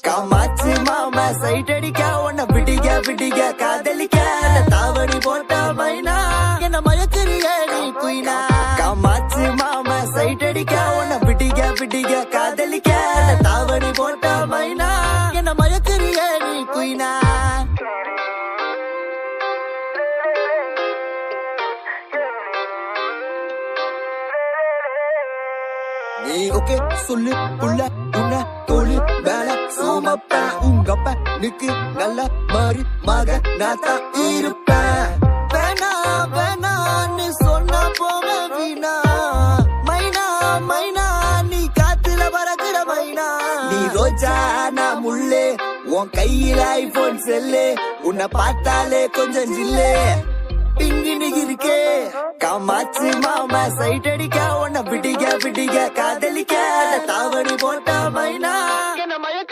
காமாச்சு மாமா சைட் அடிக்க உன்னை பிடிக்க காதலிக்க தாவணி போட்ட மைனா என்ன மயக்கிறிய நீ குயினா காமாச்சு மாமா சைட் அடிக்க உன்னை பிடிக்க காதலிக்க தாவணி போட்ட மைனா என்ன மயக்கிறிய நீ குயினா நீ ஓகே சொல்லு புள்ள உன்ன தோழி வேலை சோமப்ப உங்கப்ப நிக்கு நல்ல மாறி மக நாத்தா இருப்பேன் வேணா வேணான்னு சொன்ன போக வீணா மைனா மைனா நீ காத்துல பறக்குற மைனா நீ ரோஜா நான் முள்ளே உன் கையில ஐபோன் செல்லு உன்னை பார்த்தாலே கொஞ்சம் ஜில்லே பிங்கினு இருக்கே காமாச்சு மாமா சைட் அடிக்க உன்னை பிடிக்க காதலிக்க தாவணி போட்ட மைனா என்ன மயக்க